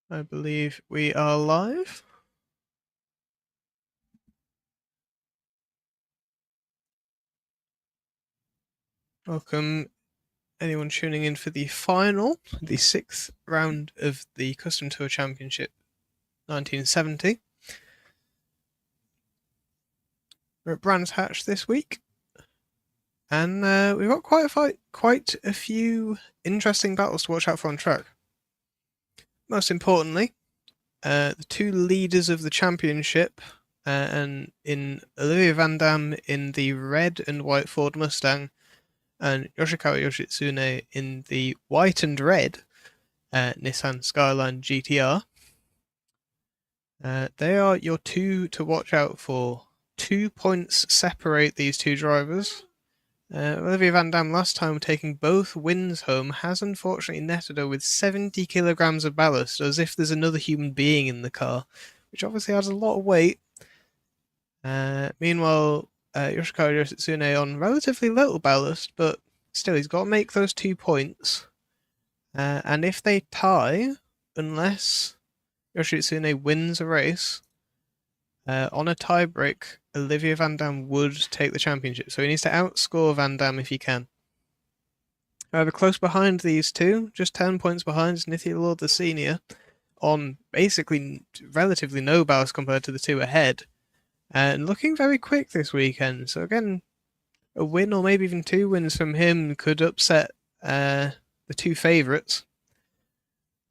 I believe we are live. Welcome anyone tuning in for the final, the 6th round of the Custom Tour Championship 1970. We're at Brands Hatch this week, and we've got quite a few interesting battles to watch out for on track. Most importantly, the two leaders of the championship, and in Olivia Van Dam in the red and white Ford Mustang, and Yoshikawa Yoshitsune in the white and red Nissan Skyline GTR. They are your two to watch out for. 2 points separate these two drivers. Olivia Van Dam, last time taking both wins home, has unfortunately netted her with 70 kilograms of ballast, as if there's another human being in the car, which obviously adds a lot of weight. Meanwhile, Yoshikawa Yoshitsune on relatively little ballast, but still, he's got to make those 2 points. And if they tie, unless Yoshitsune wins a race, on a tiebreak, Olivia Van Dam would take the championship. So he needs to outscore Van Dam if he can. However, close behind these two, just 10 points behind, is Nithya Lord the Senior, on basically relatively no ballast compared to the two ahead. And looking very quick this weekend. So again, a win or maybe even 2 wins from him could upset the two favourites.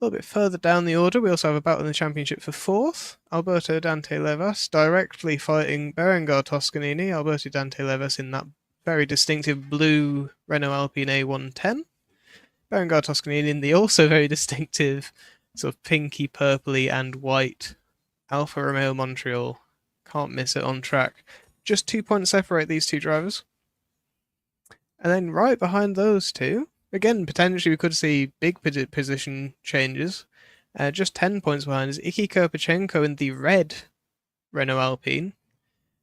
A little bit further down the order, we also have a battle in the championship for 4th. Alberto Dante Levas directly fighting Berengar Toscanini. Alberto Dante Levas in that very distinctive blue Renault Alpine A110. Berengar Toscanini in the also very distinctive sort of pinky, purpley and white Alfa Romeo Montreal. Can't miss it on track. Just 2 points separate these two drivers. And then right behind those two, again, potentially we could see big position changes. Just 10 points behind is Iki Kirpichenko in the red Renault Alpine,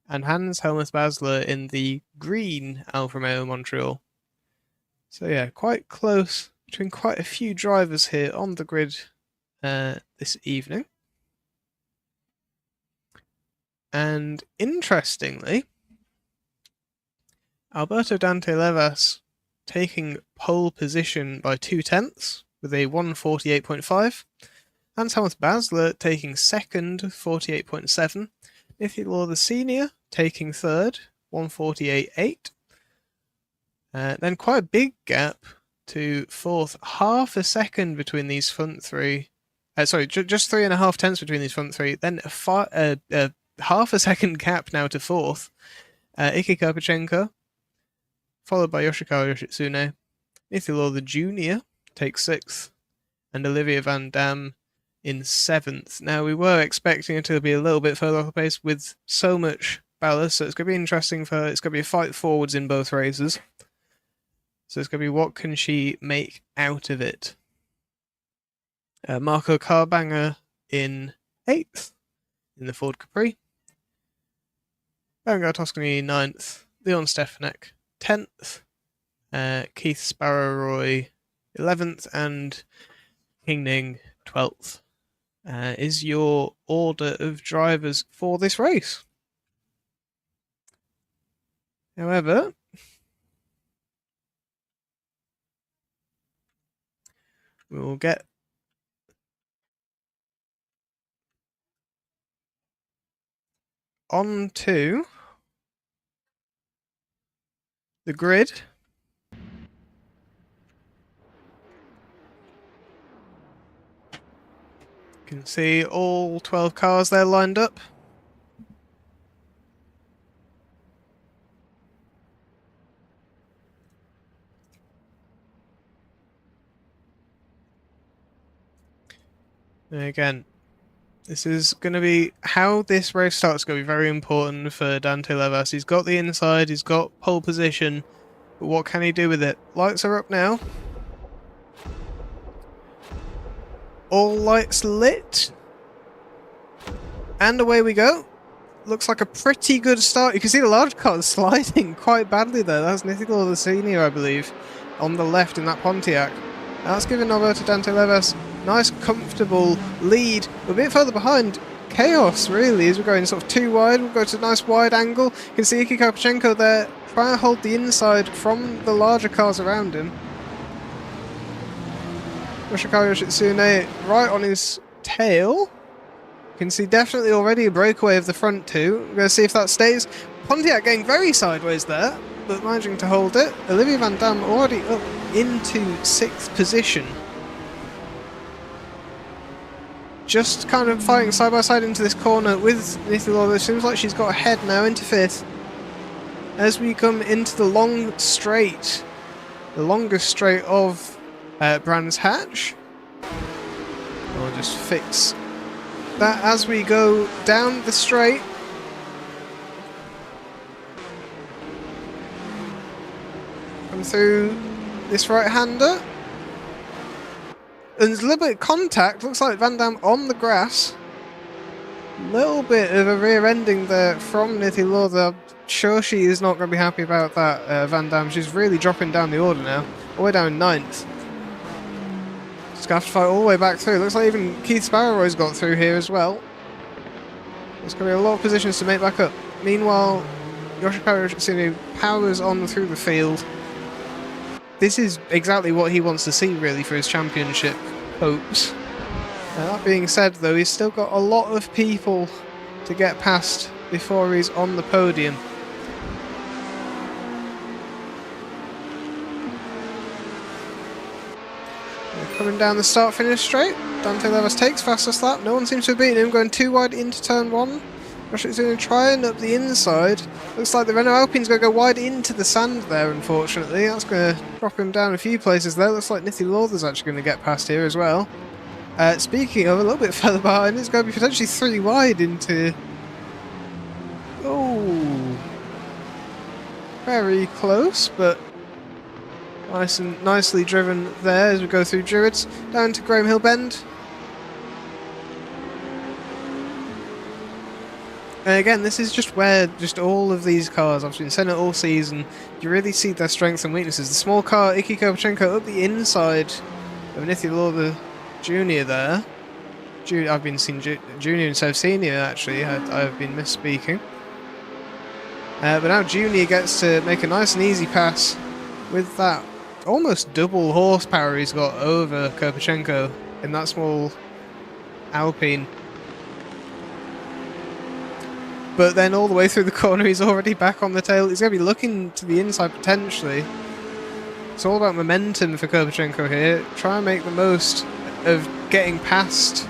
and Hans Helmuth Basler in the green Alfa Romeo Montreal. So yeah, quite close between quite a few drivers here on the grid this evening. And interestingly, Alberto Dante Levas taking pole position by 0.2 with a 1:48.5. Hans Helmuth Basler taking second, 48.7. Nithya Law the Senior taking third, 1:48.8. Then quite a big gap to fourth, half a second between these front three. Just 3.5 tenths between these front three. Then half a second gap now to fourth. Iki Kirpichenko, followed by Yoshikawa Yoshitsune. Nithya Law the Junior takes 6th, and Olivia Van Dam in 7th. Now, we were expecting it to be a little bit further off the pace with so much ballast, so it's going to be interesting for her. It's going to be a fight forwards in both races. So it's going to be what can she make out of it. Marco Carbanger in 8th in the Ford Capri. Berengar Toscanini 9th. Leon Stefanek 10th. Keith Sparrow-Roy 11th. And King Ning 12th. Is your order of drivers for this race. However, we will get on to the grid. You can see all 12 cars there lined up. And again, this is going to be how this race starts. Going to be very important for Dante Levas. He's got the inside, he's got pole position, but what can he do with it? Lights are up now. All lights lit. And away we go. Looks like a pretty good start. You can see the large cars sliding quite badly there. That's Nithya the Senior, I believe, on the left in that Pontiac. That's given Alberto Dante Levas nice comfortable lead. A bit further behind, chaos really, as we're going sort of too wide. We'll go to a nice wide angle. You can see Iki Kopachenko there trying to hold the inside from the larger cars around him. Yoshikawa Yoshitsune right on his tail. You can see definitely already a breakaway of the front two. We're going to see if that stays. Pontiac getting very sideways there, but managing to hold it. Olivia Van Dam already up into 6th position. Just kind of fighting side by side into this corner with Nathan Lawler. It seems like she's got ahead now into 5th. As we come into the long straight, the longest straight of Brands Hatch. We'll just fix that as we go down the straight. Come through this right-hander. And there's a little bit of contact. Looks like Van Dam on the grass. Little bit of a rear ending there from Nithy Lauder. I'm sure she is not going to be happy about that, Van Dam. She's really dropping down the order now. All the way down 9th. Just going to have to fight all the way back through. Looks like even Keith Sparrow's got through here as well. There's going to be a lot of positions to make back up. Meanwhile, Yoshikawa Yoshitsune powers on through the field. This is exactly what he wants to see, really, for his championship hopes. That being said, though, he's still got a lot of people to get past before he's on the podium. Coming down the start-finish straight, Dante Levis takes fastest lap. No one seems to have beaten him, going too wide into turn 1. Yoshitsune trying up the inside. Looks like the Renault Alpine's going to go wide into the sand there, unfortunately. That's going to drop him down a few places there. Looks like Nithy Lauder's actually going to get past here as well. Speaking of, a little bit further behind, it's going to be potentially 3 wide into... Oh, very close, but nice and nicely driven there as we go through Druids. Down to Graham Hill Bend. And again, this is just where just all of these cars, I've been saying it all season, you really see their strengths and weaknesses. The small car, Iki Kopachenko, up the inside of Nithy Lauder Jr. there. I've been seeing Junior instead of Senior, actually. I've been misspeaking. But now Junior gets to make a nice and easy pass with that almost double horsepower he's got over Kopachenko in that small Alpine. But then all the way through the corner, he's already back on the tail. He's going to be looking to the inside potentially. It's all about momentum for Kopachenko here. Try and make the most of getting past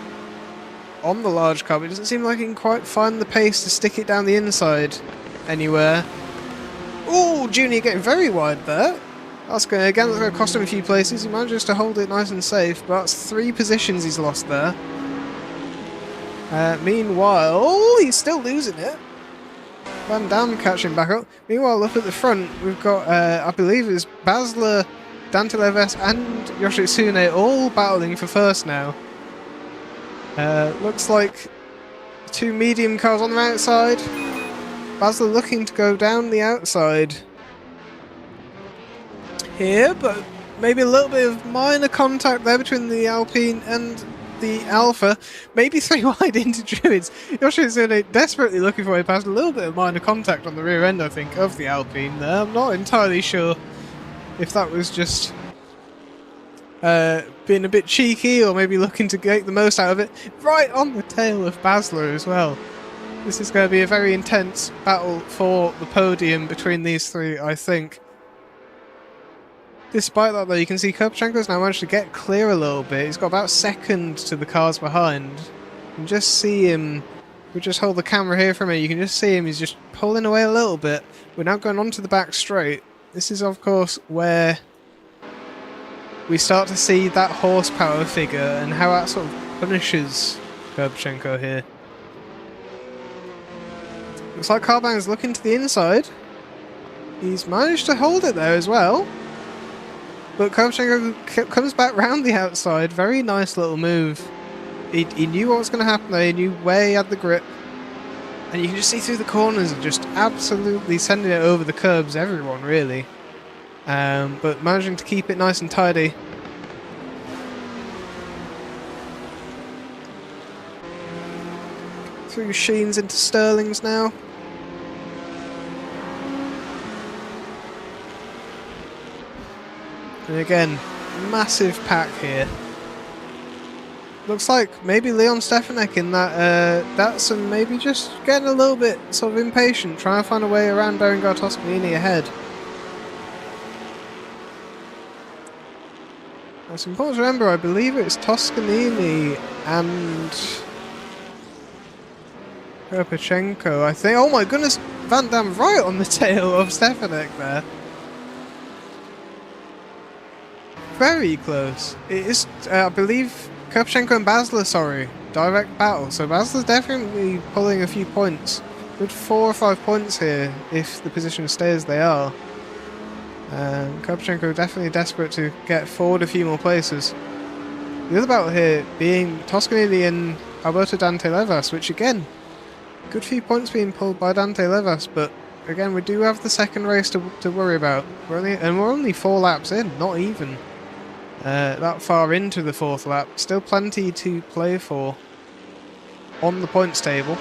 on the large car, but it doesn't seem like he can quite find the pace to stick it down the inside anywhere. Oh, Junior getting very wide there. That's going to cost him a few places. He manages to hold it nice and safe, but that's 3 positions he's lost there. Meanwhile, he's still losing it. Van Dam catching back up. Meanwhile, up at the front, we've got, I believe it's Basler, Dante Leves and Yoshitsune all battling for first now. Looks like 2 medium cars on the outside. Basler looking to go down the outside here, but maybe a little bit of minor contact there between the Alpine and the Alpha. Maybe 3 wide into Druids. Yoshitsune desperately looking for a pass. A little bit of minor contact on the rear end, I think, of the Alpine there. I'm not entirely sure if that was just being a bit cheeky or maybe looking to get the most out of it. Right on the tail of Basler as well. This is going to be a very intense battle for the podium between these 3, I think. Despite that, though, you can see Kopachenko's now managed to get clear a little bit. He's got about 2nd to the cars behind. You can just see him. We just hold the camera here for a minute. You can just see him. He's just pulling away a little bit. We're now going on to the back straight. This is, of course, where we start to see that horsepower figure and how that sort of punishes Kopachenko here. Looks like Carbang's looking to the inside. He's managed to hold it there as well. But Kopachenko comes back round the outside. Very nice little move. He knew what was going to happen there. He knew where he had the grip. And you can just see through the corners and just absolutely sending it over the curbs, everyone, really. But managing to keep it nice and tidy. through Sheens into Sterling's now. And again, massive pack here. Looks like maybe Leon Stefanek in that Datsun maybe just getting a little bit sort of impatient, trying to find a way around Berengar Toscanini ahead. It's important to remember, I believe it's Toscanini and Kirpichenko, I think. Oh my goodness, Van Dam right on the tail of Stefanek there. Very close. It is, I believe, Kirpichenko and Basler, sorry, direct battle. So Basler's definitely pulling a few points. Good 4 or 5 points here if the position stays as they are. Kirpichenko definitely desperate to get forward a few more places. The other battle here being Toscanini and Alberto Dante Levas, which again, good few points being pulled by Dante Levas, but again we do have the second race to worry about. We're only 4 laps in, not even that far into the 4th lap. Still plenty to play for on the points table.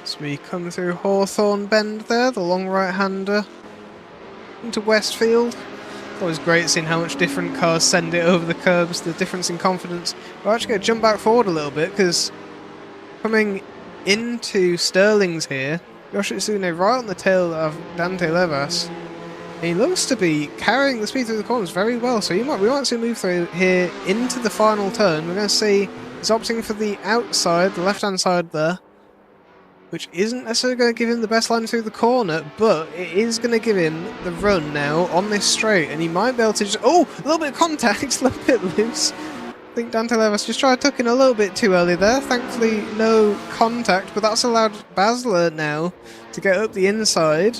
As we come through Hawthorne Bend there, the long right-hander into Westfield. Always great seeing how much different cars send it over the curbs, the difference in confidence. We're actually going to jump back forward a little bit because coming into Sterling's here, Yoshitsune right on the tail of Dante Levas. He looks to be carrying the speed through the corners very well, so we might see a move through here into the final turn. We're going to see he's opting for the outside, the left-hand side there, which isn't necessarily going to give him the best line through the corner, but it is going to give him the run now on this straight, and he might be able to just... Oh! A little bit of contact, a little bit loose. I think Dante Levas just tried tucking a little bit too early there. Thankfully, no contact, but that's allowed Basler now to get up the inside.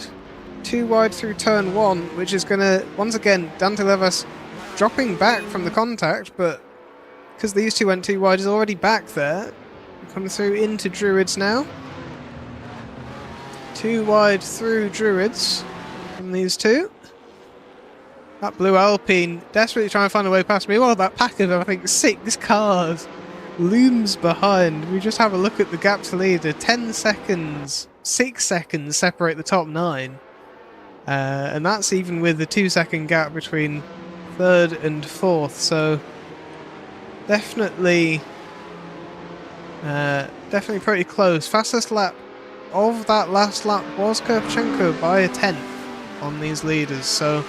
Too wide through turn 1, which is going to... Once again, Dante Levas dropping back from the contact, but because these two went too wide, is already back there. Come through into Druids now. Too wide through Druids from these two. That blue Alpine desperately trying to find a way past me. Well, that pack of, I think, 6 cars looms behind. We just have a look at the gap to leader. 10 seconds, 6 seconds separate the top 9. And that's even with the 2-second gap between 3rd and 4th. So definitely pretty close. Fastest lap of that last lap was Kirpichenko by a 10th on these leaders, so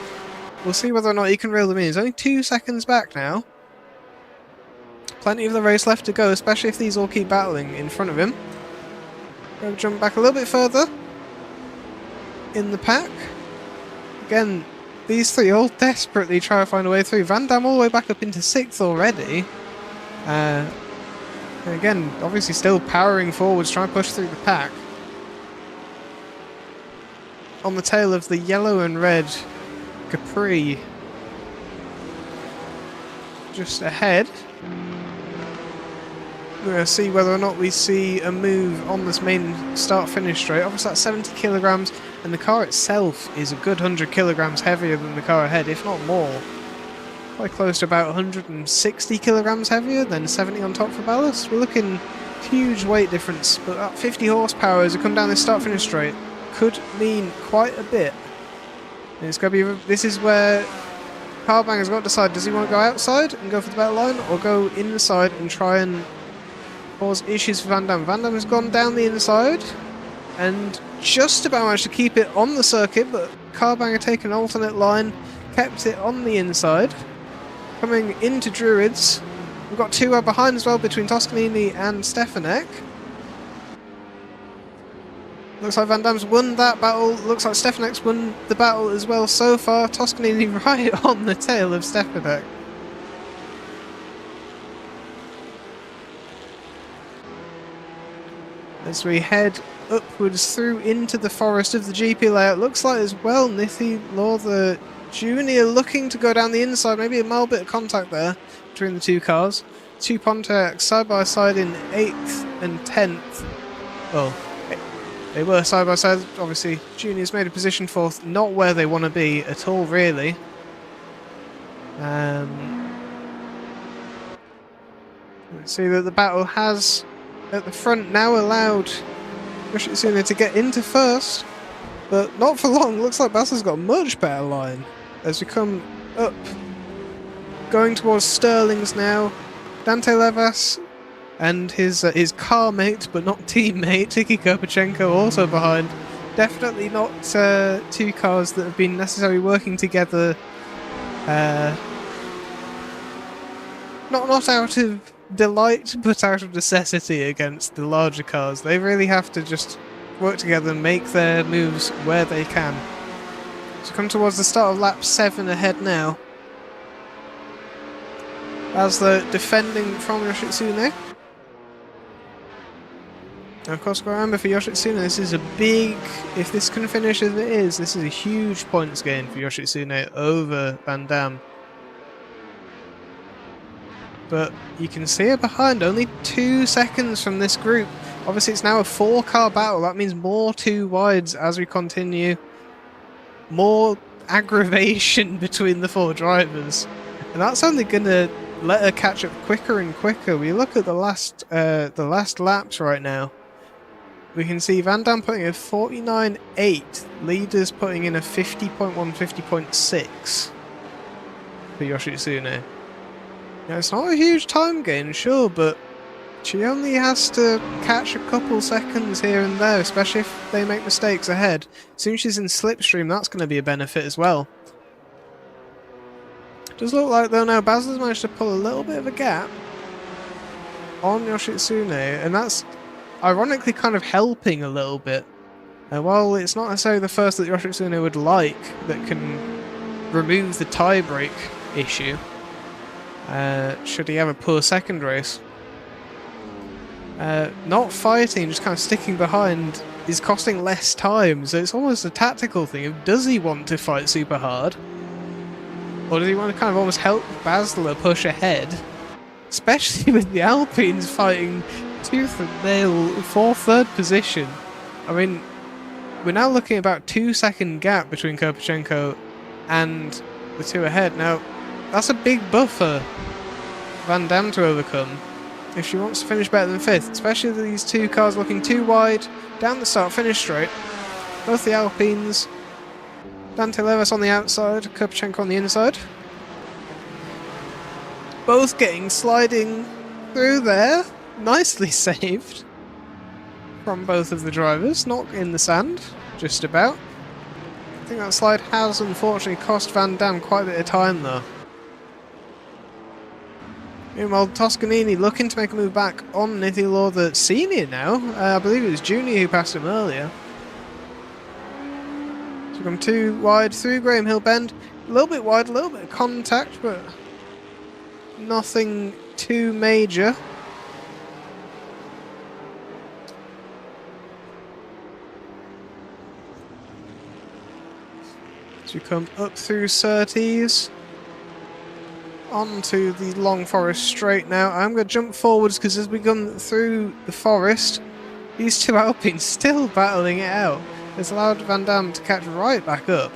we'll see whether or not he can reel them in. He's only 2 seconds back now. Plenty of the race left to go, especially if these all keep battling in front of him. Go jump back a little bit further in the pack. Again, these three all desperately try to find a way through. Van Dam all the way back up into 6th already. Again, obviously still powering forwards, trying to push through the pack. On the tail of the yellow and red Capri just ahead. We're going to see whether or not we see a move on this main start-finish straight. Obviously that's 70 kilograms, and the car itself is a good 100 kilograms heavier than the car ahead, if not more. Quite close to about 160 kilograms heavier, then 70 on top for ballast. We're looking huge weight difference, but that 50 horsepower as we come down this start-finish straight could mean quite a bit. And it's going to be... This is where Carbang has got to decide, does he want to go outside and go for the better line, or go inside and try and cause issues for Van Dam. Van Dam has gone down the inside and just about managed to keep it on the circuit, but Carbang had taken an alternate line, kept it on the inside. Coming into Druids, we've got 2 behind as well between Toscanini and Stefanek. Looks like Van Dam's won that battle. Looks like Stefanek's won the battle as well so far. Toscanini right on the tail of Stefanek. As we head upwards through into the forest of the GP layout, looks like as well Nithi Lawther Jr. looking to go down the inside. Maybe a mild bit of contact there between the two cars. 2 Pontiacs side by side in 8th and 10th. Well, They were side by side. Obviously, Junior's made a position fourth, not where they want to be at all, really. Let's see that the battle has, at the front, now allowed Yoshitsune to get into first, but not for long. Looks like Basler's got a much better line as we come up, going towards Sterling's now. Dante Levas and his car mate, but not teammate, Tiki Kopachenko, also behind. Definitely not two cars that have been necessarily working together. Not out of delight, but out of necessity against the larger cars. They really have to just work together and make their moves where they can. So come towards the start of lap 7 ahead now. As the defending from Yoshitsune. Now, of course, remember for Yoshitsune, this is a big, if this can finish as it is, this is a huge points gain for Yoshitsune over Van Damme. But you can see it behind, only 2 seconds from this group. Obviously it's now a 4-car battle, that means more 2 wides as we continue. More aggravation between the 4 drivers. And that's only going to let her catch up quicker and quicker. We look at the last laps right now. We can see Van Damme putting a 49.8, leaders putting in a 50.1, 50.6 for Yoshitsune. Now, it's not a huge time gain, sure, but she only has to catch a couple seconds here and there, especially if they make mistakes ahead. As soon as she's in slipstream, that's going to be a benefit as well. Does look like, though, now Basler's managed to pull a little bit of a gap on Yoshitsune, and that's ironically kind of helping a little bit. While it's not necessarily the first that Yoshitsune would like that can remove the tie-break issue, should he have a poor second race. Not fighting, just kind of sticking behind is costing less time, so it's almost a tactical thing of does he want to fight super hard? Or does he want to kind of almost help Basler push ahead? Especially with the Alpines fighting tooth and nail for third position. I mean, we're now looking at about 2-second gap between Kopachenko and the 2 ahead. Now, that's a big buffer for Van Damme to overcome if she wants to finish better than 5th, especially with these 2 cars looking too wide, down the start, finish straight. Both the Alpines, Dante Levas on the outside, Kopachenko on the inside. Both getting sliding through there, nicely saved from both of the drivers, not in the sand, just about. I think that slide has unfortunately cost Van Damme quite a bit of time though. Meanwhile, Toscanini looking to make a move back on Nithi Lauda Senior now. I believe it was Junior who passed him earlier. So we've gone 2 wide through Graham Hill Bend. A little bit wide, a little bit of contact, but nothing too major. So we come up through Surtees. Onto the Long Forest Straight now. I'm going to jump forwards because as we come through the forest, these 2 Alpines still battling it out. It's allowed Van Damme to catch right back up.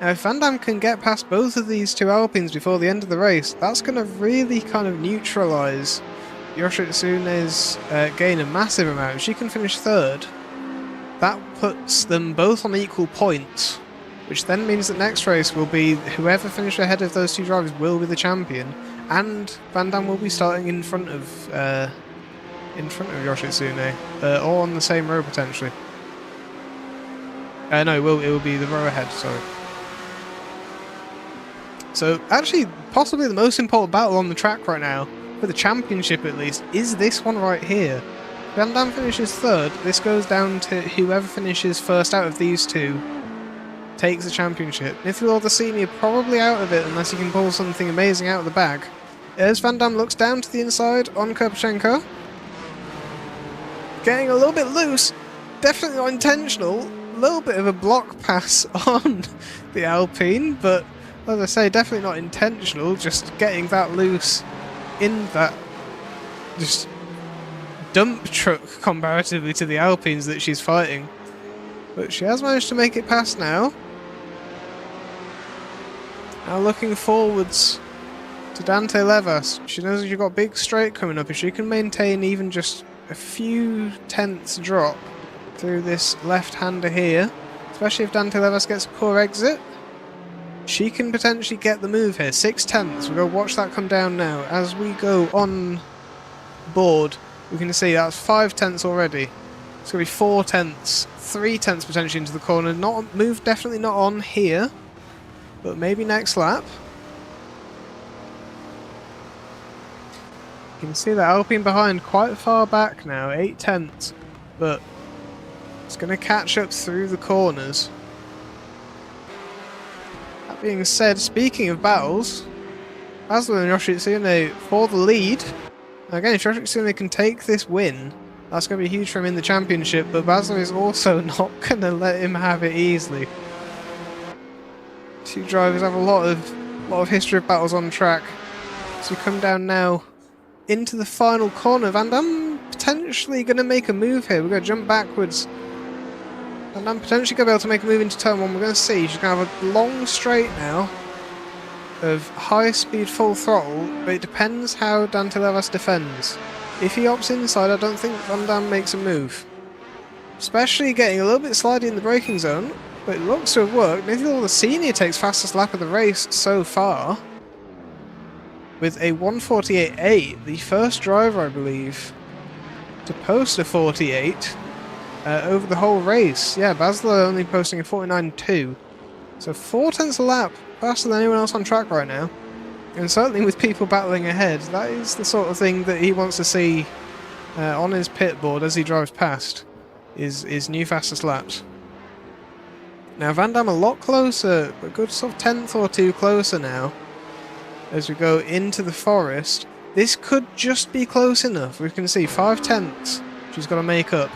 Now if Van Damme can get past both of these 2 Alpines before the end of the race, that's going to really kind of neutralise Yoshitsune's gain a massive amount. If she can finish 3rd, that puts them both on equal points, which then means that next race will be whoever finished ahead of those 2 drivers will be the champion, and Van Damme will be starting in front of Yoshitsune, or on the same row potentially. No, it will be the row ahead. Sorry. So actually, possibly the most important battle on the track right now, for the championship at least, is this one right here. Van Damme finishes 3rd. This goes down to whoever finishes first out of these 2. Takes the championship. Nithi Lauda Senior probably out of it unless he can pull something amazing out of the bag. As Van Damme looks down to the inside on Kopachenko. Getting a little bit loose. Definitely not intentional. A little bit of a block pass on the Alpine, but as I say, definitely not intentional. Just getting that loose in that just dump truck comparatively to the Alpines that she's fighting. But she has managed to make it past now. Now looking forwards to Dante Levas. She knows that you've got a big straight coming up. If she can maintain even just a few tenths drop through this left-hander here, especially if Dante Levas gets a poor exit, she can potentially get the move here. 6 tenths. We're going to watch that come down now. As we go on board, we can see that's 5 tenths already. It's going to be 4 tenths. 3 tenths potentially into the corner. Not move, definitely not on here, but maybe next lap. You can see that Alpine behind quite far back now, 8 tenths, but it's going to catch up through the corners. That being said, speaking of battles, Basler and Yoshitsune for the lead. Again, if Yoshitsune can take this win, that's going to be huge for him in the championship, but Basler is also not going to let him have it easily. Two drivers have a lot of history of battles on track. So we come down now into the final corner. Van Dam potentially going to make a move here. We're going to jump backwards. Van Dam potentially going to be able to make a move into turn 1. We're going to see. She's going to have a long straight now of high speed full throttle, but it depends how Dante Levas defends. If he opts inside, I don't think Van Dam makes a move. Especially getting a little bit slidey in the braking zone, but it looks to have worked. Nathan the Senior takes fastest lap of the race so far with a 1:48.8, the first driver, I believe, to post a 48 over the whole race. Yeah, Basler only posting a 49.2, so 4 tenths a lap faster than anyone else on track right now. And certainly with people battling ahead, that is the sort of thing that he wants to see on his pit board as he drives past, is new fastest laps. Now Van Dam a lot closer, a good sort of tenth or two closer now as we go into the forest. This could just be close enough. We can see 5 tenths she's got to make up.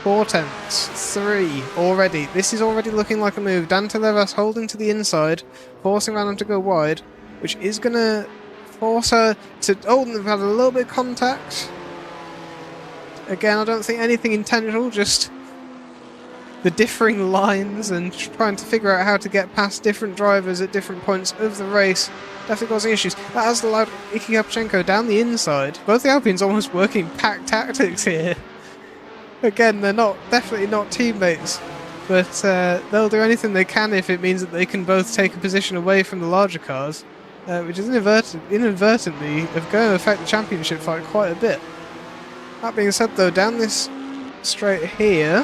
4 tenths, 3 already. This is already looking like a move. Dante Levas holding to the inside, forcing Van Dam to go wide, which is going to force her to... Oh, they've had a little bit of contact. Again, I don't think anything intentional, just the differing lines and trying to figure out how to get past different drivers at different points of the race. Definitely causing issues. That has allowed Iki Kapchenko down the inside. Both the Alpines almost working pack tactics here. Again, they're definitely not teammates, but they'll do anything they can if it means that they can both take a position away from the larger cars, which is inadvertently going to affect the championship fight quite a bit. That being said though, down this straight here,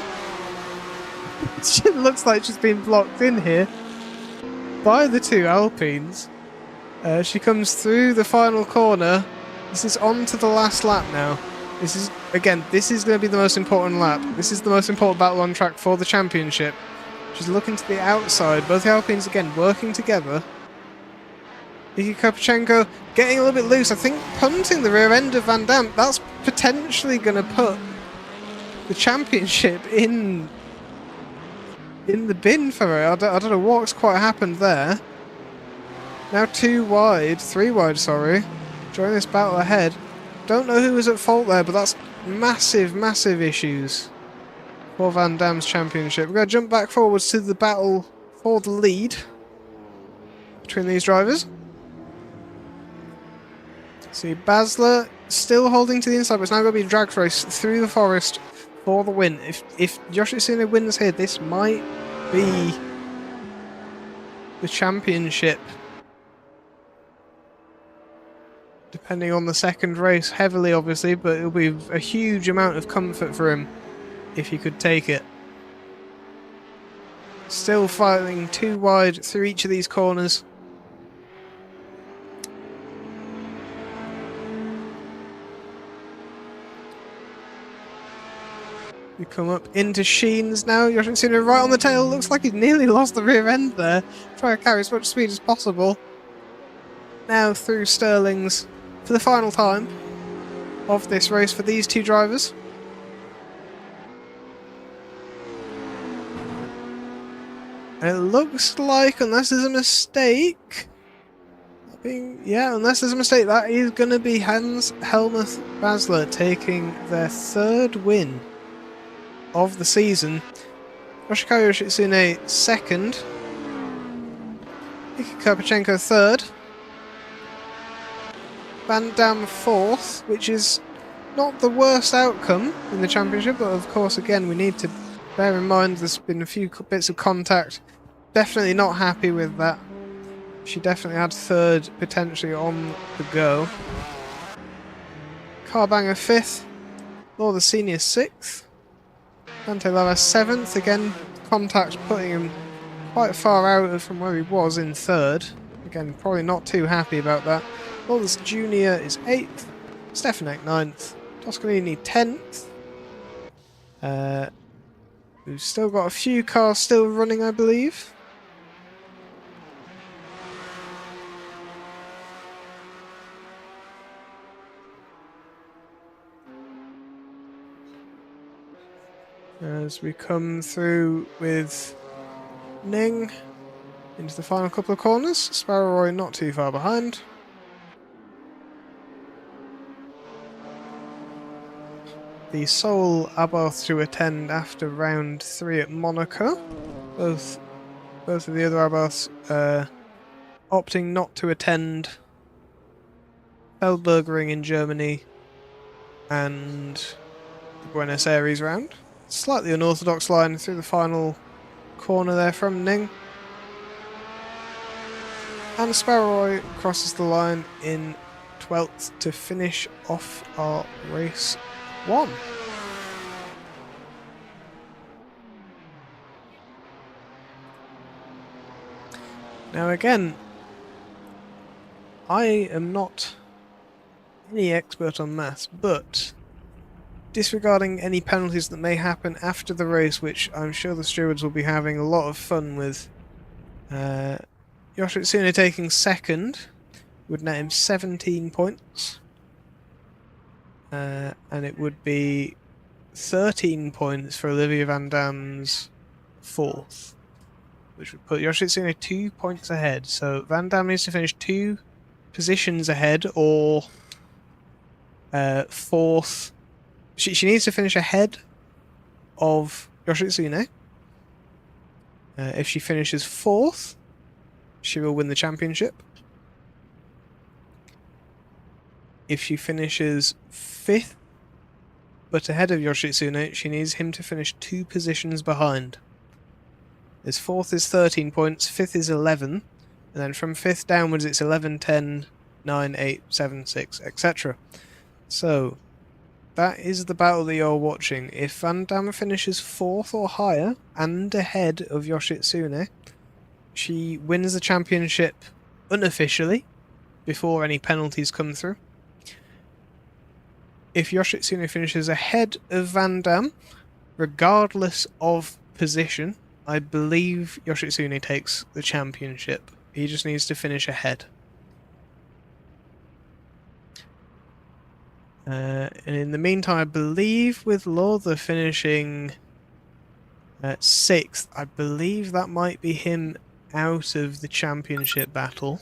it looks like she's been blocked in here by the two Alpines. She comes through the final corner. This is on to the last lap now. This is going to be the most important lap. This is the most important battle on track for the championship. She's looking to the outside. Both the Alpines again working together. Iki Kapchenko getting a little bit loose. I think punting the rear end of Van Dam. That's potentially going to put the championship in the bin for her. I don't know what's quite happened there. Now 3 wide, sorry. Join this battle ahead. Don't know who was at fault there, but that's massive, massive issues for Van Dam's championship. We're going to jump back forwards to the battle for the lead between these drivers. See, Basler still holding to the inside, but it's now going to be a drag race through the forest for the win. If Yoshitsune wins here, this might be the championship. Depending on the second race, heavily obviously, but it'll be a huge amount of comfort for him if he could take it. Still fighting 2 wide through each of these corners. We come up into Sheens now. Yoshitsune right on the tail. Looks like he's nearly lost the rear end there. Try to carry as much speed as possible. Now through Sterling's for the final time of this race for these two drivers. And it looks like, unless there's a mistake, unless there's a mistake, that is going to be Hans Helmuth Basler taking their 3rd win of the season. Yoshikawa Yoshitsune second. Miki Karpachenko third. Van Dam fourth, which is not the worst outcome in the championship, but of course, again, we need to bear in mind there's been a few bits of contact. Definitely not happy with that. She definitely had third potentially on the go. Carbanger fifth. Law the Senior sixth. Dante Lara seventh. Again, contact putting him quite far out from where he was in third. Again, probably not too happy about that. Lawless Junior is 8th, Stefanek 9th, Toscanini 10th. We've still got a few cars still running, I believe. As we come through with Ning into the final couple of corners, Sparrowroy not too far behind. The sole Abarth to attend after round 3 at Monaco. Both of the other Abarths opting not to attend Feldbergring in Germany and the Buenos Aires round. Slightly unorthodox line through the final corner there from Ning. And Sparrowroy crosses the line in 12th to finish off our race 1. Now again, I am not any expert on maths, but disregarding any penalties that may happen after the race, which I'm sure the stewards will be having a lot of fun with, Yoshitsune taking second would net him 17 points. And it would be 13 points for Olivia Van Dam's 4th, which would put Yoshitsune 2 points ahead. So Van Dam needs to finish 2 positions ahead, or 4th. She needs to finish ahead of Yoshitsune. If she finishes 4th, she will win the championship. If she finishes 5th, but ahead of Yoshitsune, she needs him to finish 2 positions behind. His 4th is 13 points, 5th is 11, and then from 5th downwards it's 11, 10, 9, 8, 7, 6, etc. So, that is the battle that you're watching. If Van Dam finishes 4th or higher, and ahead of Yoshitsune, she wins the championship unofficially, before any penalties come through. If Yoshitsune finishes ahead of Van Dam, regardless of position, I believe Yoshitsune takes the championship. He just needs to finish ahead. And in the meantime, I believe with Lawther finishing 6th, I believe that might be him out of the championship battle.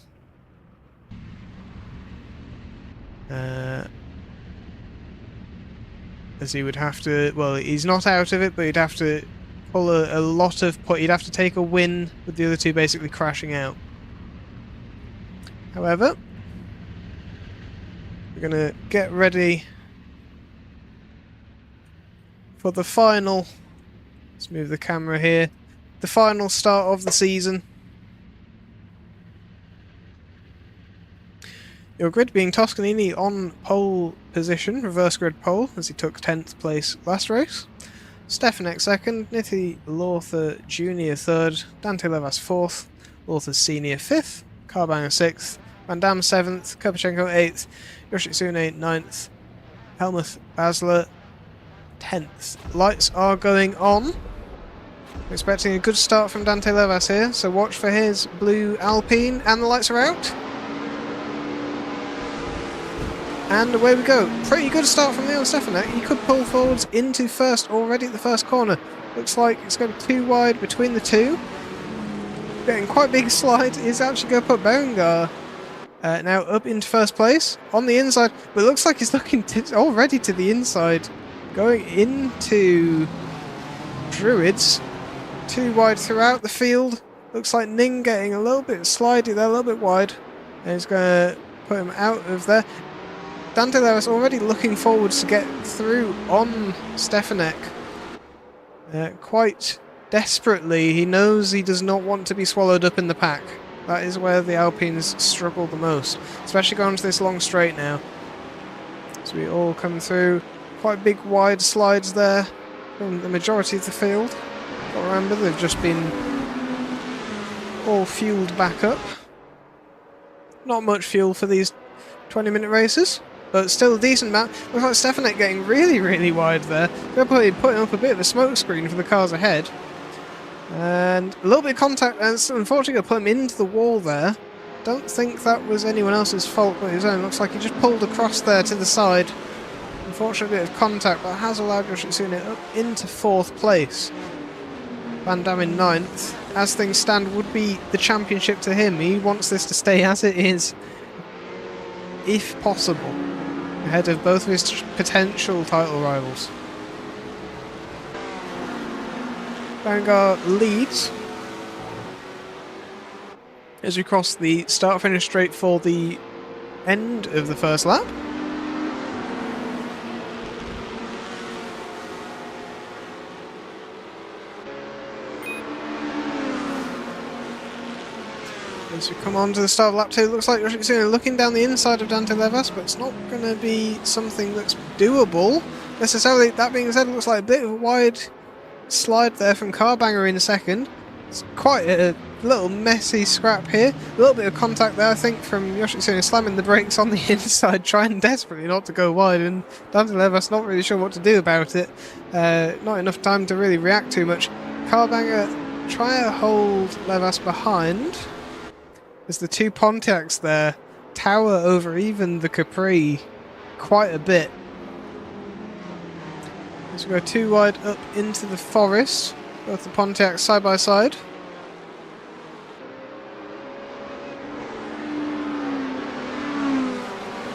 As he would have to, well, he's not out of it, but he'd have to pull a lot of he'd have to take a win with the other two basically crashing out. However, we're going to get ready for the final, let's move the camera here, the final start of the season. Your grid being Toscanini on pole position, reverse grid pole, as he took 10th place last race. Stefanek 2nd, Nithi Lawther Jr. 3rd, Dante Levas 4th, Lawther Senior 5th, Carbanger 6th, Van Dam 7th, Karpachenko 8th, Yoshitsune 9th, Helmuth Basler 10th. Lights are going on. We're expecting a good start from Dante Levas here, so watch for his blue Alpine, and the lights are out. And away we go. Pretty good start from Leon Stefanek. He could pull forwards into first already at the first corner. Looks like it's going to be too wide between the two. Getting quite a big slide. He's actually going to put Berengar now up into first place on the inside. But it looks like he's looking already to the inside. Going into Druids. too wide throughout the field. Looks like Ning getting a little bit slidey there, a little bit wide. And he's going to put him out of there. Dante Levis already looking forwards to get through on Stefanek. Quite desperately, he knows he does not want to be swallowed up in the pack. That is where the Alpines struggle the most, especially going to this long straight now. So we all come through. Quite big wide slides there from the majority of the field. But remember, they've just been all fueled back up. Not much fuel for these 20-minute races, but still a decent amount. Looks like Stefanek getting really, really wide there. They're probably putting up a bit of a smoke screen for the cars ahead. And a little bit of contact, and unfortunately going to put him into the wall there. Don't think that was anyone else's fault but his own. Looks like he just pulled across there to the side. Unfortunately, a bit of contact, but has allowed Yoshitsune up into 4th place. Van Dam in 9th. As things stand, would be the championship to him. He wants this to stay as it is, if possible, ahead of both of his potential title rivals. Vanguard leads as we cross the start-finish straight for the end of the first lap. As we come on to the start of lap 2, looks like Yoshitsune looking down the inside of Dante Levis, but it's not going to be something that's doable necessarily. That being said, it looks like a bit of a wide slide there from Carbanger in a second. It's quite a little messy scrap here. A little bit of contact there, I think, from Yoshitsune slamming the brakes on the inside, trying desperately not to go wide, and Dante Levis not really sure what to do about it. Not enough time to really react too much. Carbanger try to hold Levis behind. There's the two Pontiacs there tower over even the Capri quite a bit. As we go too wide up into the forest, both the Pontiacs side by side.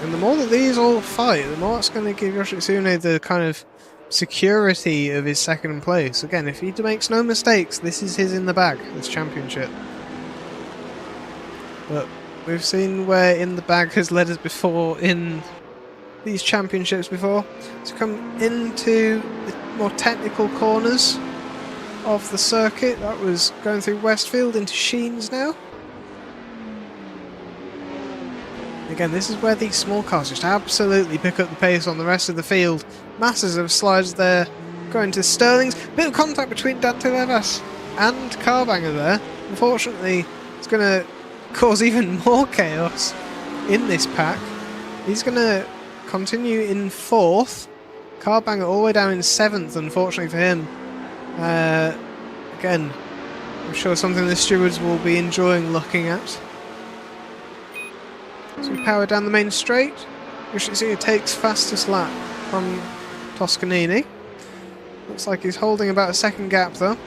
And the more that these all fight, the more it's going to give Yoshitsune the kind of security of his 2nd place. Again, if he makes no mistakes, this is his in the bag, this championship. But we've seen where in the bag has led us before in these championships before. To come into the more technical corners of the circuit, that was going through Westfield into Sheens now. Again, this is where these small cars just absolutely pick up the pace on the rest of the field. Masses of slides there going to Sterling's. Bit of contact between Dante Levis and Carbanger there. Unfortunately, it's going to cause even more chaos in this pack. He's going to continue in 4th. Carbanger all the way down in 7th, unfortunately for him. Again, I'm sure something the stewards will be enjoying looking at. So we power down the main straight. Yoshitsune takes fastest lap from Toscanini. Looks like he's holding about a 2nd gap though.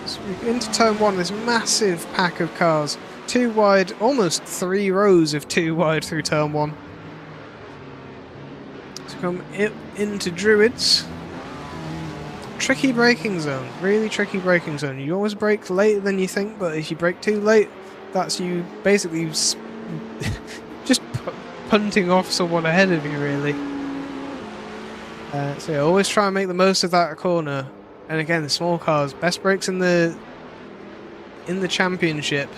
So we're into turn 1, this massive pack of cars. 2 wide, almost 3 rows of 2 wide through turn 1. So come into Druids. Tricky braking zone, really tricky braking zone. You always brake later than you think, but if you brake too late, that's you basically just punting off someone ahead of you, really. So yeah, always try and make the most of that corner. And again, the small cars, best brakes in the championship.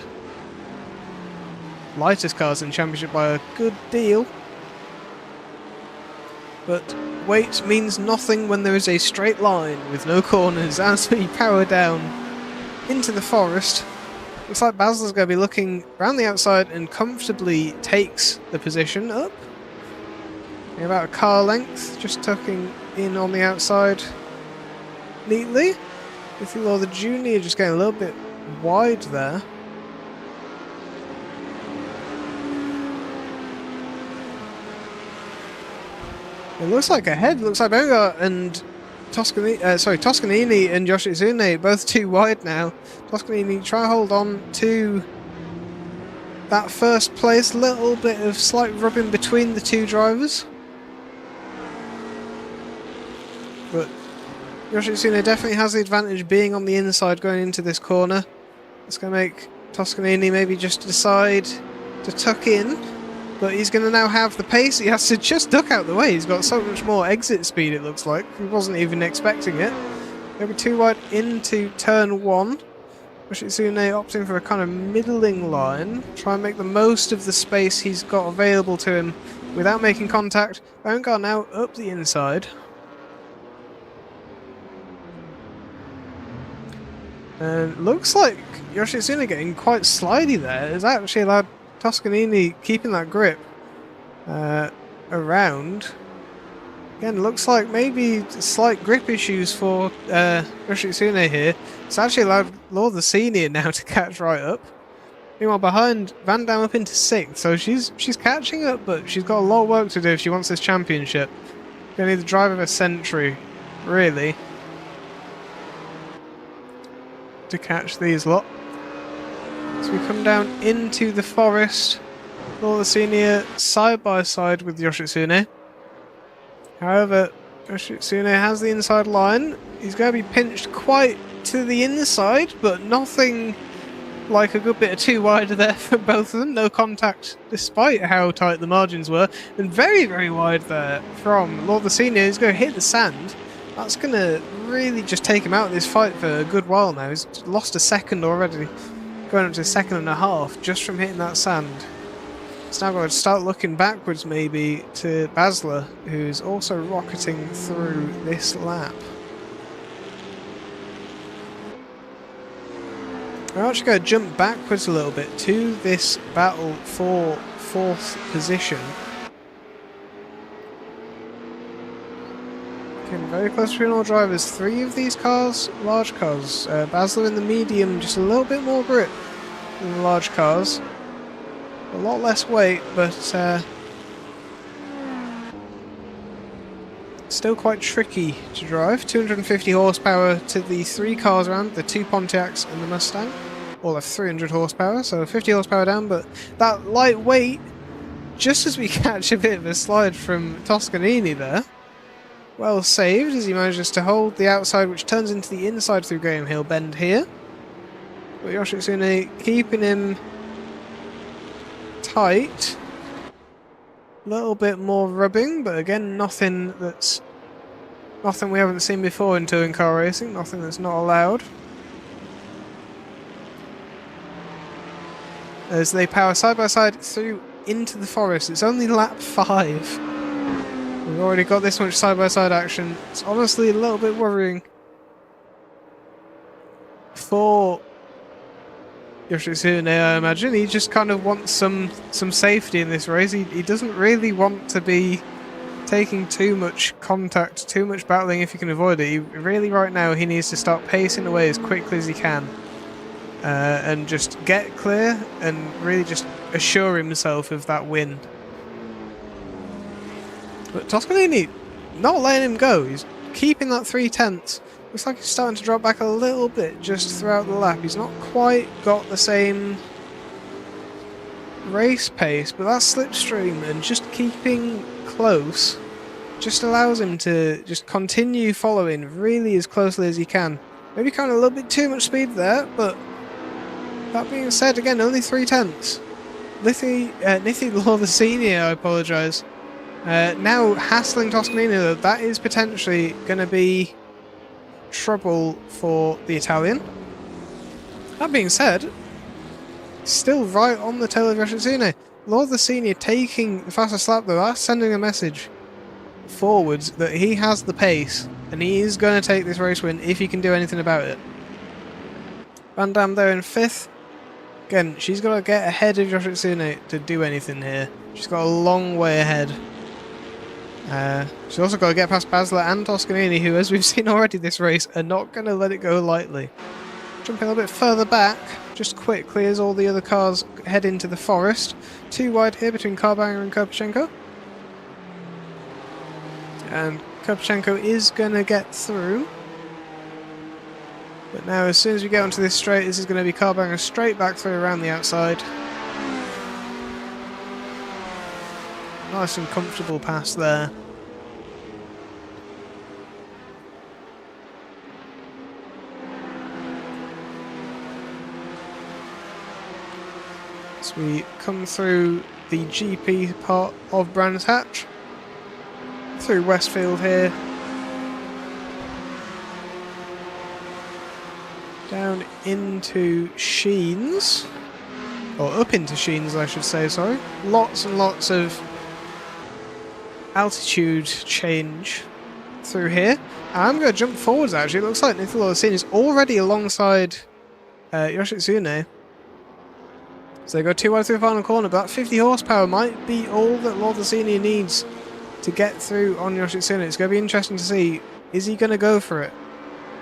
Lightest cars in the championship by a good deal. But weight means nothing when there is a straight line with no corners as we power down into the forest. Looks like Basil's going to be looking around the outside and comfortably takes the position up. About a car length, just tucking in on the outside neatly. Ithilaw the Junior just getting a little bit wide there. It looks like ahead, looks like Bogart and Toscanini and Yoshitsune both too wide now. Toscanini try to hold on to that first place, little bit of slight rubbing between the two drivers. But Yoshitsune definitely has the advantage being on the inside going into this corner. It's going to make Toscanini maybe just decide to tuck in, but he's going to now have the pace. He has to just duck out the way. He's got so much more exit speed, it looks like. He wasn't even expecting it. Maybe too wide into turn 1. Yoshitsune opting for a kind of middling line. Try and make the most of the space he's got available to him without making contact. Vanguard now up the inside. And looks like Yoshitsune getting quite slidey there. It's actually allowed Toscanini keeping that grip around. Again, looks like maybe slight grip issues for Yoshitsune here. It's actually allowed Lord the Senior now to catch right up. Meanwhile, behind, Van Dam up into 6th, so she's catching up, but she's got a lot of work to do if she wants this championship. Gonna need the drive of a century, really, to catch these lot. So we come down into the forest. Lord the Senior side by side with Yoshitsune. However, Yoshitsune has the inside line. He's going to be pinched quite to the inside, but nothing like a good bit of too wide there for both of them. No contact, despite how tight the margins were. And very, very wide there from Lord the Senior. He's going to hit the sand. That's going to really just take him out of this fight for a good while now. He's lost a second already, going up to a second and a half just from hitting that sand. It's now going to start looking backwards maybe to Basler, who's also rocketing through this lap. We're actually going to jump backwards a little bit to this battle for 4th position. Getting very close between all drivers. 3 of these cars, large cars. Basler in the medium, just a little bit more grip than the large cars. A lot less weight, but still quite tricky to drive. 250 horsepower to the 3 cars around, the 2 Pontiacs and the Mustang. All have 300 horsepower, so 50 horsepower down, but that light weight, just as we catch a bit of a slide from Toscanini there. Well saved as he manages to hold the outside, which turns into the inside through Graham Hill Bend here. But Yoshitsune keeping him tight. A little bit more rubbing, but again, nothing we haven't seen before in touring car racing, nothing that's not allowed. As they power side by side through into the forest. It's only lap 5. We've already got this much side by side action. It's honestly a little bit worrying for Yoshitsune, I imagine. He just kind of wants some safety in this race. He doesn't really want to be taking too much contact, too much battling if he can avoid it. Really right now he needs to start pacing away as quickly as he can and just get clear and really just assure himself of that win. But Toscanini not letting him go. He's keeping that 3/10. Looks like he's starting to drop back a little bit just throughout the lap. He's not quite got the same race pace, but that slipstream and just keeping close just allows him to just continue following really as closely as he can. Maybe kind of a little bit too much speed there, but that being said, again, only 3/10. Nithi Law the Senior, I apologise. Now hassling Toscanini, though, that is potentially going to be trouble for the Italian. That being said, still right on the tail of Yoshitsune. Lord the Senior taking the fastest lap, though. That's sending a message forwards that he has the pace and he is going to take this race win if he can do anything about it. Van Dam there in 5th. Again, she's got to get ahead of Yoshitsune to do anything here. She's got a long way ahead. She's also got to get past Basler and Toscanini, who, as we've seen already this race, are not going to let it go lightly. Jumping a little bit further back, just quickly as all the other cars head into the forest. 2 wide here between Carbanger and Kopchenko. And Kopchenko is going to get through. But now, as soon as we get onto this straight, this is going to be Carbanger straight back through around the outside. Nice and comfortable pass there. As we come through the GP part of Brands Hatch, through Westfield here, down into Sheens, or up into Sheens I should say, sorry. Lots and lots of altitude change through here. And I'm going to jump forwards actually. It looks like Nicola Orsini is already alongside Yoshitsune. So they go 2 wide through the final corner, but that 50 horsepower might be all that Lord Orsini needs to get through on Yoshitsune. It's going to be interesting to see, is he going to go for it?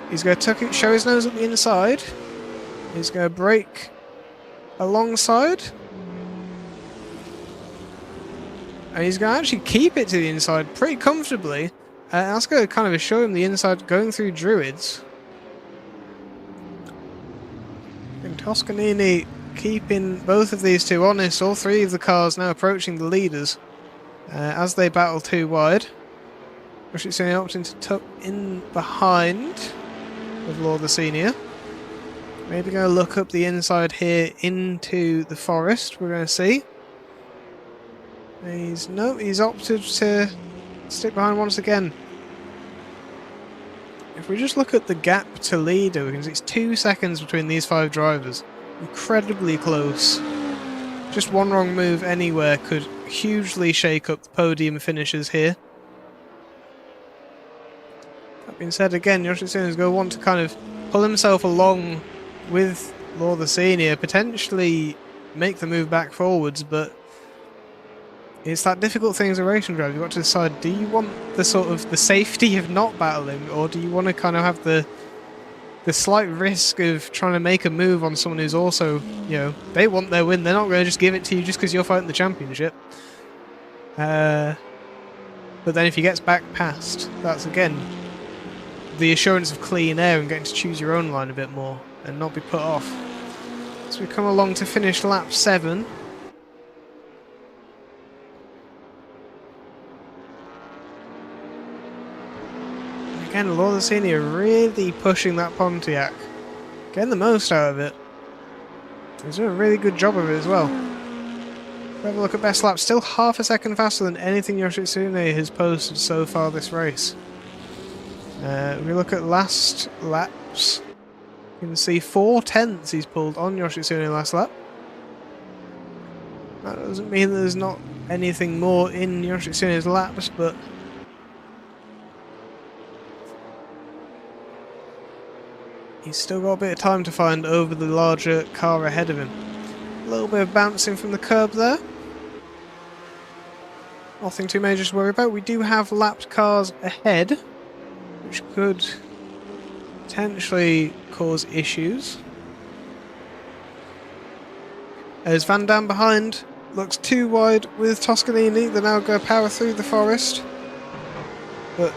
He's going to tuck it, show his nose at the inside. He's going to brake alongside. And he's going to actually keep it to the inside pretty comfortably. That's going to kind of show him the inside going through Druids. And Toscanini keeping both of these two honest. All three of the cars now approaching the leaders as they battle 2 wide. Yoshitsune opting to tuck in behind with Lord Orsini. Maybe going to look up the inside here into the forest. We're going to see. He's opted to stick behind once again. If we just look at the gap to leader, we can see it's 2 seconds between these 5 drivers. Incredibly close. Just one wrong move anywhere could hugely shake up the podium finishes here. That being said, again, Yoshitsune is going to want to kind of pull himself along with Lord Orsini, potentially make the move back forwards, but it's that difficult thing as a racing driver. You've got to decide, do you want the sort of the safety of not battling, or do you want to kind of have the slight risk of trying to make a move on someone who's also, you know, they want their win. They're not going to just give it to you just because you're fighting the championship. But then if he gets back past, that's again the assurance of clean air and getting to choose your own line a bit more and not be put off. So we come along to finish lap 7. Again, Lord Orsini are really pushing that Pontiac. Getting the most out of it. He's doing a really good job of it as well. Have a look at best lap. Still half a second faster than anything Yoshitsune has posted so far this race. If we look at last laps, you can see 4/10 he's pulled on Yoshitsune last lap. That doesn't mean there's not anything more in Yoshitsune's laps, but he's still got a bit of time to find over the larger car ahead of him. A little bit of bouncing from the curb there. Nothing too major to worry about. We do have lapped cars ahead, which could potentially cause issues. As Van Dam behind looks too wide with Toscanini. They're now going to power through the forest. But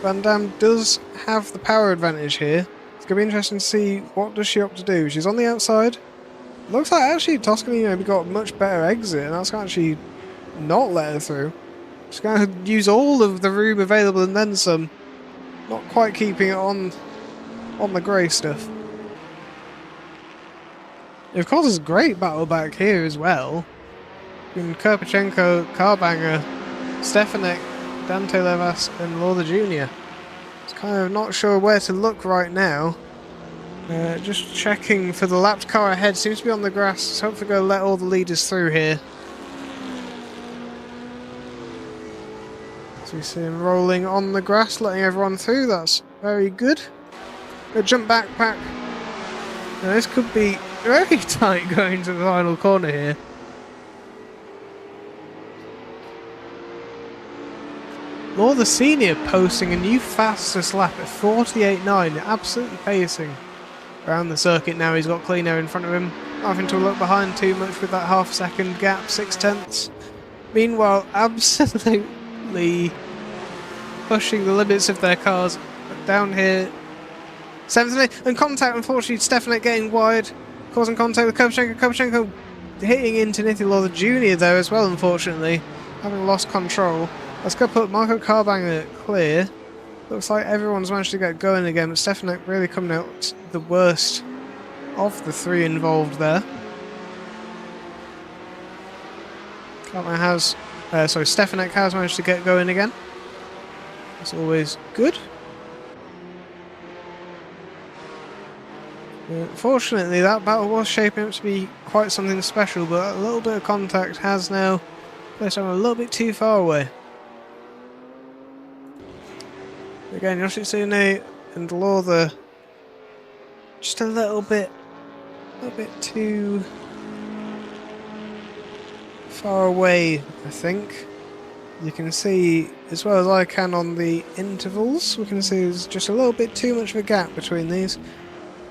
Van Dam does have the power advantage here. It's going to be interesting to see what does she opt to do. She's on the outside. Looks like actually Toscanini maybe got a much better exit, and that's going to actually not let her through. She's going to use all of the room available and then some. Not quite keeping it on the grey stuff. Of course, there's a great battle back here as well. Between Kirpichenko, Carbanger, Stefanek, Dante Levas and Lawler Jr. It's kind of not sure where to look right now. Just checking for the lapped car ahead. Seems to be on the grass. So hopefully going to let all the leaders through here. So you see him rolling on the grass, letting everyone through. That's very good. Go jump backpack. Now this could be very tight going to the final corner here. Lord Orsini posting a new fastest lap at 48.9, absolutely pacing around the circuit now. He's got clean air in front of him, not having to look behind too much with that half second gap, 6/10. Meanwhile, absolutely pushing the limits of their cars down here. 7th and 8th, and contact, unfortunately, Stefanek getting wide, causing contact with Kirpichenko. Kirpichenko hitting into Nicola Jr. there as well, unfortunately, having lost control. Let's go put Marco Carbanger clear. Looks like everyone's managed to get going again, but Stefanek really coming out the worst of the 3 involved there. Stefanek has managed to get going again. That's always good. Fortunately, that battle was shaping up to be quite something special, but a little bit of contact has now placed him a little bit too far away. Again, Yoshitsune and Lawther just a little bit too far away, I think. You can see, as well as I can on the intervals, we can see there's just a little bit too much of a gap between these.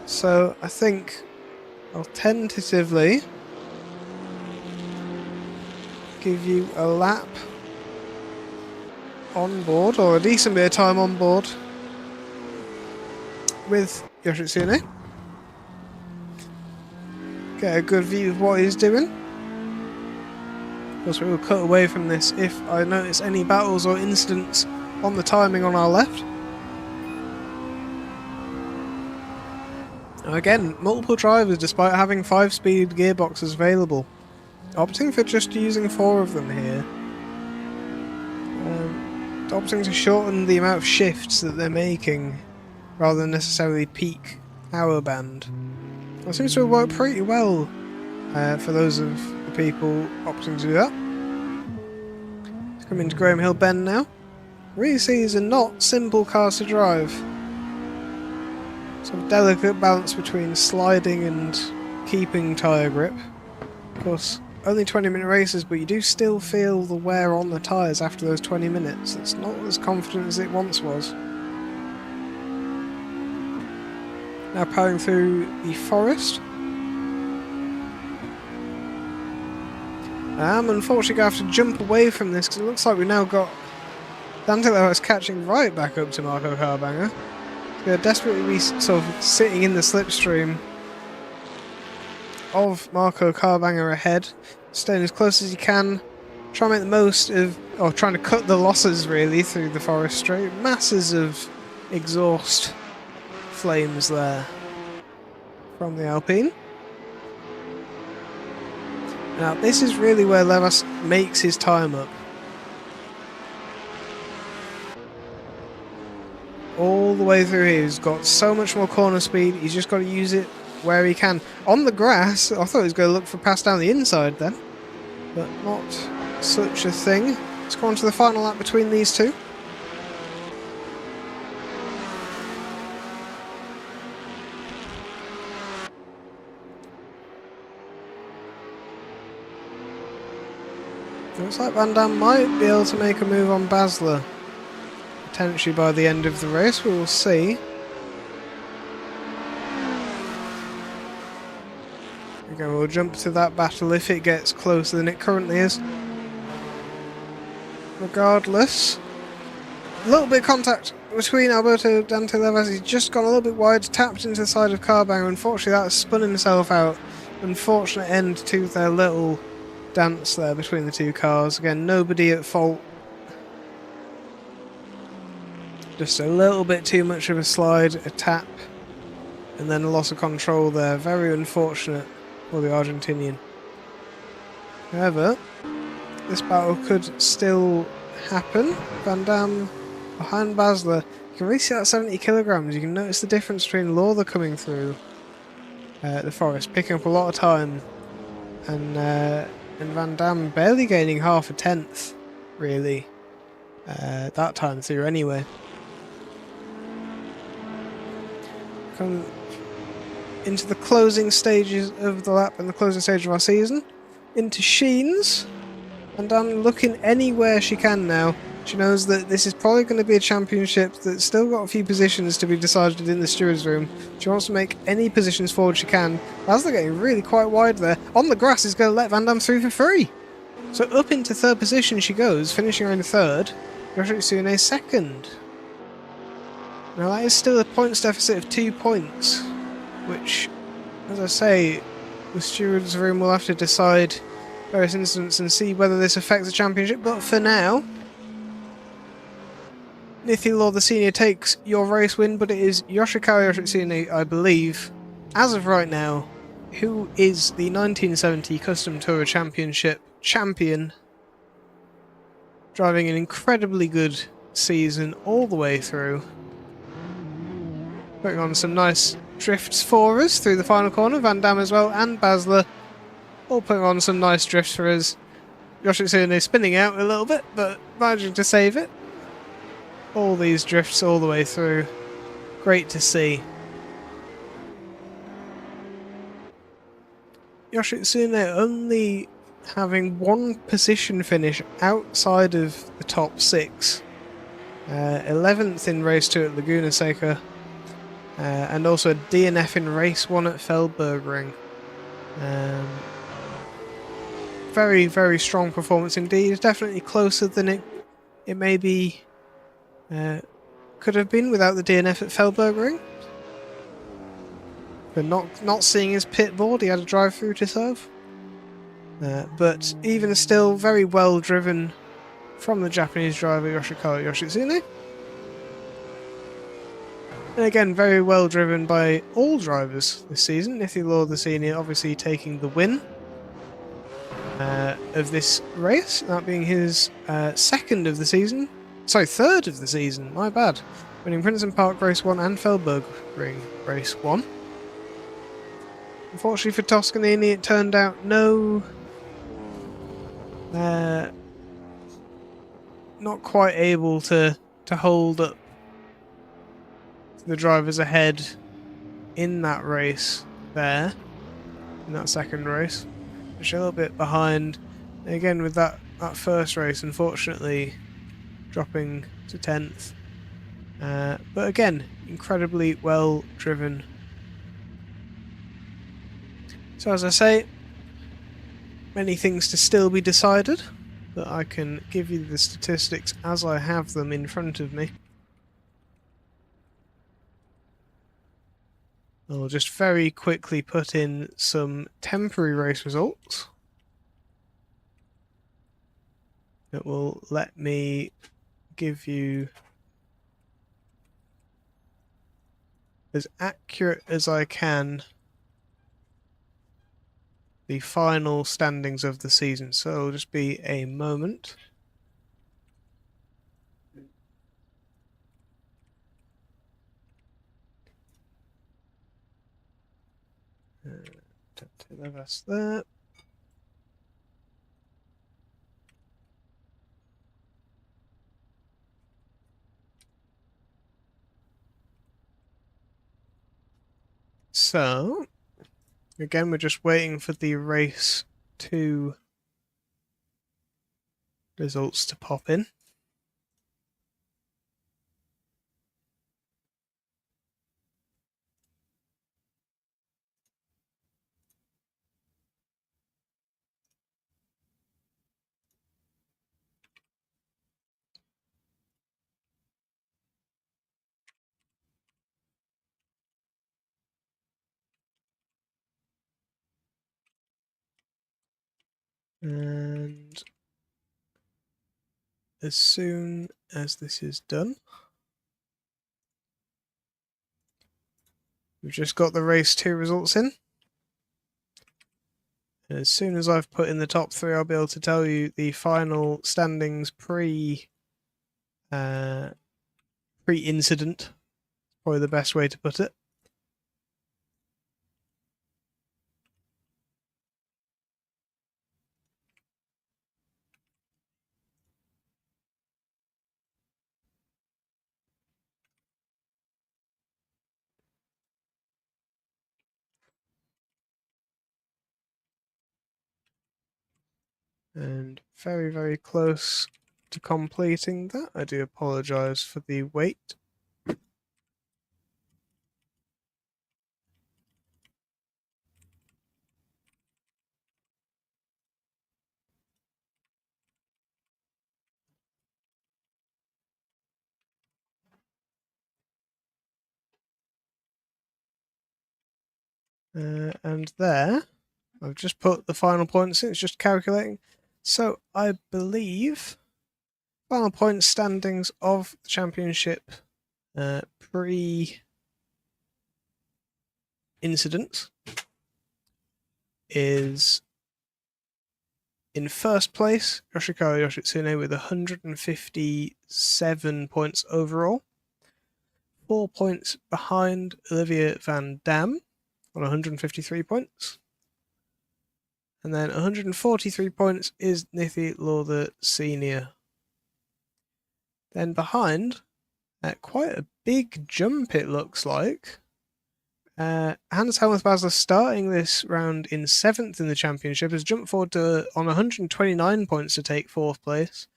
So I think I'll tentatively give you a lap on board, or a decent bit of time on board with Yoshitsune. Get a good view of what he's doing. Of course, we will cut away from this if I notice any battles or incidents on the timing on our left. Now again, multiple drivers despite having 5-speed gearboxes available. Opting for just using 4 of them here. Opting to shorten the amount of shifts that they're making rather than necessarily peak power band. That seems to have worked pretty well for those of the people opting to do that. Let's come into Graham Hill Bend now. Really see these are not simple cars to drive. Some delicate balance between sliding and keeping tyre grip. Of course, only 20-minute races, but you do still feel the wear on the tyres after those 20 minutes. It's not as confident as it once was. Now powering through the forest. I'm unfortunately going to have to jump away from this because it looks like we've now got Dante Lewis catching right back up to Marco Carbanger. They're desperately sort of sitting in the slipstream of Marco Carbanger ahead, staying as close as you can, trying to make the most of, or trying to cut the losses really through the forest straight. Masses of exhaust flames there from the Alpine. Now this is really where Levas makes his time up. All the way through here, he's got so much more corner speed, he's just got to use it where he can. On the grass, I thought he was going to look for a pass down the inside then, but not such a thing. Let's go on to the final lap between these two. Looks like Van Dam might be able to make a move on Basler. Potentially by the end of the race, we will see. Again, we'll jump to that battle if it gets closer than it currently is. Regardless, a little bit of contact between Alberto Dante Levas. He's just gone a little bit wide, tapped into the side of Carbanger. Unfortunately, that has spun himself out. Unfortunate end to their little dance there between the two cars. Again, nobody at fault. Just a little bit too much of a slide, a tap, and then a loss of control there. Very unfortunate for the Argentinian. However, this battle could still happen. Van Dam behind Basler. You can really see that 70 kilograms. You can notice the difference between Lawther coming through the forest, picking up a lot of time, and Van Dam barely gaining half a tenth, really, that time through anyway. Come into the closing stages of the lap and the closing stage of our season. Into Sheens. And I'm looking anywhere she can now. She knows that this is probably going to be a championship that's still got a few positions to be decided in the stewards room. She wants to make any positions forward she can. Basler getting really quite wide there. On the grass is going to let Van Dam through for free. So up into third position she goes, finishing around third. Yoshitsune second. Now that is still a points deficit of 2 points, which, as I say, the stewards room will have to decide various incidents and see whether this affects the championship. But for now, Nithi Lawther Senior takes your race win, but it is Yoshikawa Yoshitsune, I believe, as of right now, who is the 1970 Custom Tourer Championship champion driving an incredibly good season all the way through. Putting on some nice drifts for us through the final corner. Van Dam as well, and Basler all putting on some nice drifts for us. Yoshitsune spinning out a little bit, but managing to save it. All these drifts all the way through. Great to see. Yoshitsune only having one position finish outside of the top 6. 11th in race 2 at Laguna Seca. And also a DNF in race 1 at Feldbergring. Very, very strong performance indeed. Definitely closer than it maybe could have been without the DNF at Feldbergring. But not seeing his pit board, he had a drive-through to serve. But even still, very well driven from the Japanese driver Yoshikawa Yoshitsune. And again, very well driven by all drivers this season. Nithi Lord the Senior obviously taking the win of this race, that being his second of the season. Sorry, third of the season, my bad. Winning Princeton Park Race 1 and Feldbergring Race 1. Unfortunately for Toscanini, it turned out not quite able to hold up the drivers ahead in that race there, in that second race. Which a little bit behind. Again, with that first race, unfortunately, dropping to 10th. But again, incredibly well driven. So as I say, many things to still be decided, but I can give you the statistics as I have them in front of me. I'll just very quickly put in some temporary race results that will let me give you as accurate as I can the final standings of the season. So it'll just be a moment. That's there. So, again, we're just waiting for the race 2 results to pop in. And as soon as this is done, we've just got the race 2 results in. And as soon as I've put in the top 3, I'll be able to tell you the final standings pre-incident. Probably the best way to put it. And very, very close to completing that. I do apologise for the wait. And there, I've just put the final points in, it's just calculating. So I believe final point standings of the championship pre-incident is In first place, Yoshikawa Yoshitsune with 157 points overall. 4 points behind Olivia Van Dam on 153 points. And then 143 points is Nithi Lawther Sr. Then behind, quite a big jump it looks like. Hans Helmuth Basler starting this round in 7th in the championship has jumped forward on 129 points to take 4th place.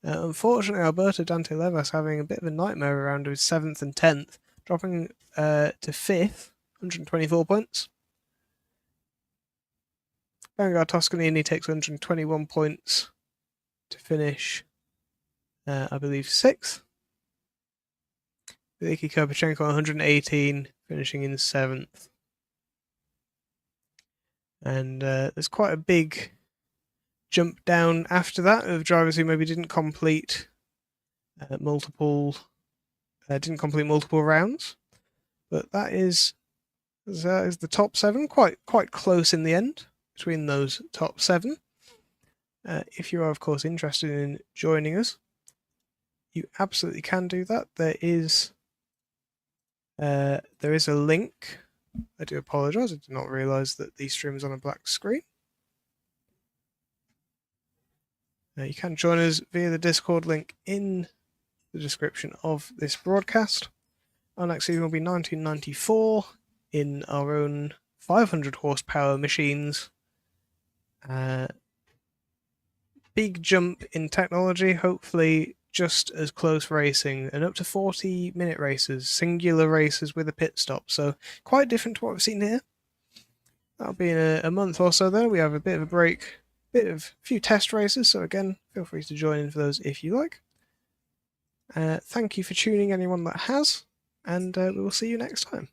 Unfortunately, Alberto Dante Levas having a bit of a nightmare around with 7th and 10th, dropping to 5th, 124 points. Vanguard Toscanini takes 121 points to finish, I believe, 6th. Veliki Kopachenko 118, finishing in 7th. And there's quite a big jump down after that of drivers who maybe didn't complete multiple rounds. But that is the top 7, quite close in the end between those top 7. If you are, of course, interested in joining us, you absolutely can do that. There is a link. I do apologise, I did not realise that the stream is on a black screen. You can join us via the Discord link in the description of this broadcast. Our next season will be 1994 in our own 500 horsepower machines. Big jump in technology, hopefully just as close racing, and up to 40-minute races, singular races with a pit stop. So quite different to what we've seen here. That'll be in a month or so though. We have a bit of a break, a few test races, so again, feel free to join in for those if you like. Thank you for tuning, anyone that has, and we will see you next time.